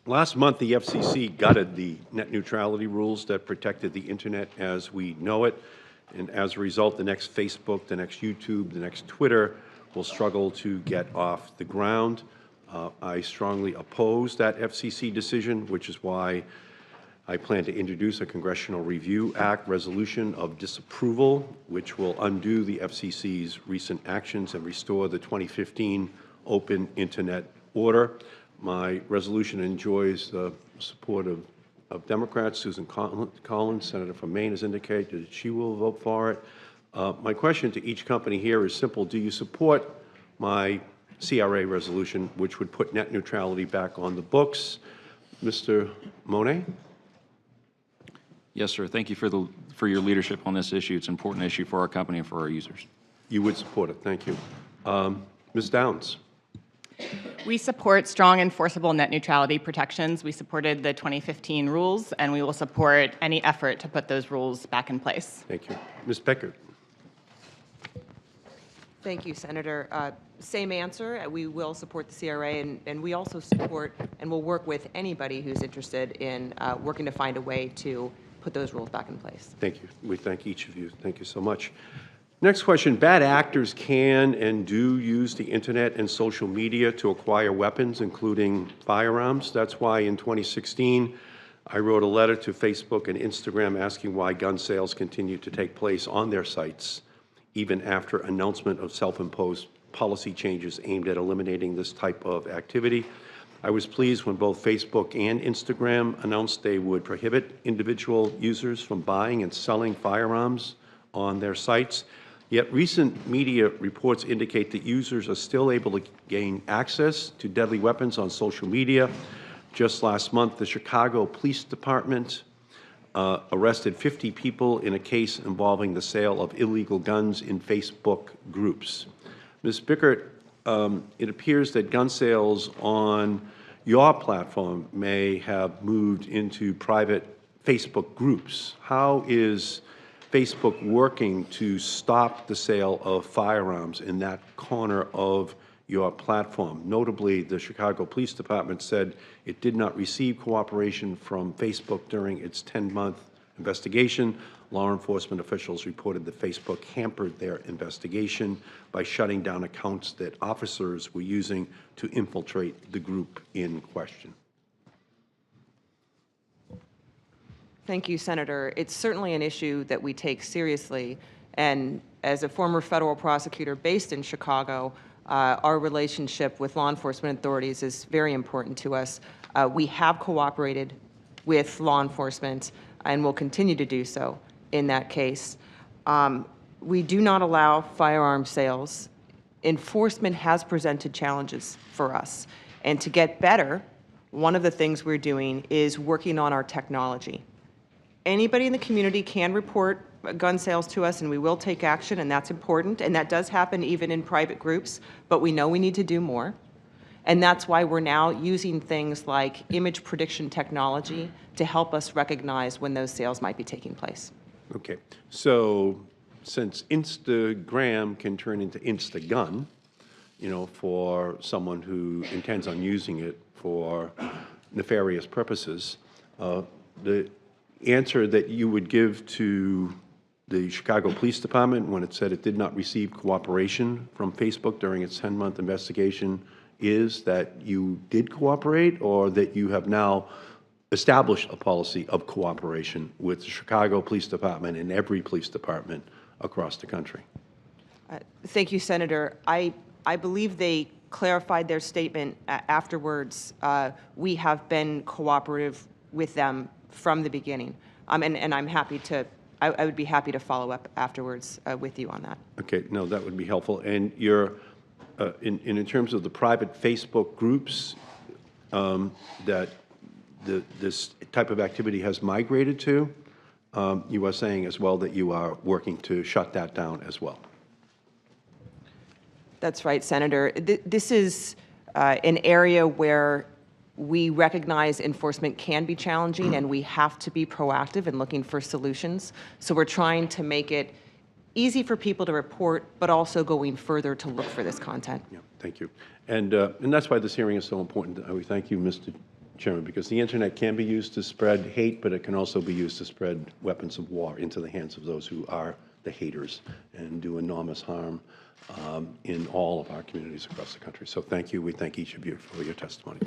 Last month, the FCC gutted the net neutrality rules that protected the Internet as we know it. And as a result, the next Facebook, the next YouTube, the next Twitter will struggle to get off the ground. I strongly oppose that FCC decision, which is why I plan to introduce a Congressional Review Act resolution of disapproval, which will undo the FCC's recent actions and restore the 2015 Open Internet Order. My resolution enjoys the support of Democrats. Susan Collins, Senator from Maine, has indicated that she will vote for it. My question to each company here is simple. Do you support my CRA resolution, which would put net neutrality back on the books? Mr. Monet? Yes, sir. Thank you for your leadership on this issue. It's an important issue for our company and for our users. You would support it. Thank you. Ms. Downs? We support strong enforceable net neutrality protections. We supported the 2015 rules, and we will support any effort to put those rules back in place. Thank you. Ms. Becker? Thank you, Senator. Same answer. We will support the CRA, and we also support and will work with anybody who's interested in working to find a way to put those rules back in place. Thank you. We thank each of you. Thank you so much. Next question. Bad actors can and do use the Internet and social media to acquire weapons, including firearms. That's why in 2016, I wrote a letter to Facebook and Instagram asking why gun sales continue to take place on their sites, even after announcement of self-imposed policy changes aimed at eliminating this type of activity. I was pleased when both Facebook and Instagram announced they would prohibit individual users from buying and selling firearms on their sites. Yet recent media reports indicate that users are still able to gain access to deadly weapons on social media. Just last month, the Chicago Police Department arrested 50 people in a case involving the sale of illegal guns in Facebook groups. Ms. Bickert, it appears that gun sales on your platform may have moved into private Facebook groups. How is Facebook working to stop the sale of firearms in that corner of your platform? Notably, the Chicago Police Department said it did not receive cooperation from Facebook during its 10-month investigation. Law enforcement officials reported that Facebook hampered their investigation by shutting down accounts that officers were using to infiltrate the group in question. Thank you, Senator. It's certainly an issue that we take seriously, and as a former federal prosecutor based in Chicago, our relationship with law enforcement authorities is very important to us. We have cooperated with law enforcement and will continue to do so in that case. We do not allow firearm sales. Enforcement has presented challenges for us, and to get better, one of the things we're doing is working on our technology. Anybody in the community can report gun sales to us, and we will take action, and that's important, and that does happen even in private groups, but we know we need to do more. And that's why we're now using things like image prediction technology to help us recognize when those sales might be taking place. Okay. So since Instagram can turn into Instagun, you know, for someone who intends on using it for nefarious purposes, the answer that you would give to the Chicago Police Department when it said it did not receive cooperation from Facebook during its 10-month investigation is that you did cooperate, or that you have now established a policy of cooperation with the Chicago Police Department and every police department across the country? Thank you, Senator. I believe they clarified their statement afterwards. We have been cooperative with them from the beginning, and I'm happy to. I would be happy to follow up afterwards with you on that. Okay, no, that would be helpful. And you're, in terms of the private Facebook groups that this type of activity has migrated to, you are saying as well that you are working to shut that down as well. That's right, Senator. This is an area where we recognize enforcement can be challenging, and we have to be proactive in looking for solutions. So we're trying to make it easy for people to report, but also going further to look for this content. Yeah, thank you. And that's why this hearing is so important. We thank you, Mr. Chairman, because the internet can be used to spread hate, but it can also be used to spread weapons of war into the hands of those who are the haters and do enormous harm in all of our communities across the country. So thank you. We thank each of you for your testimony.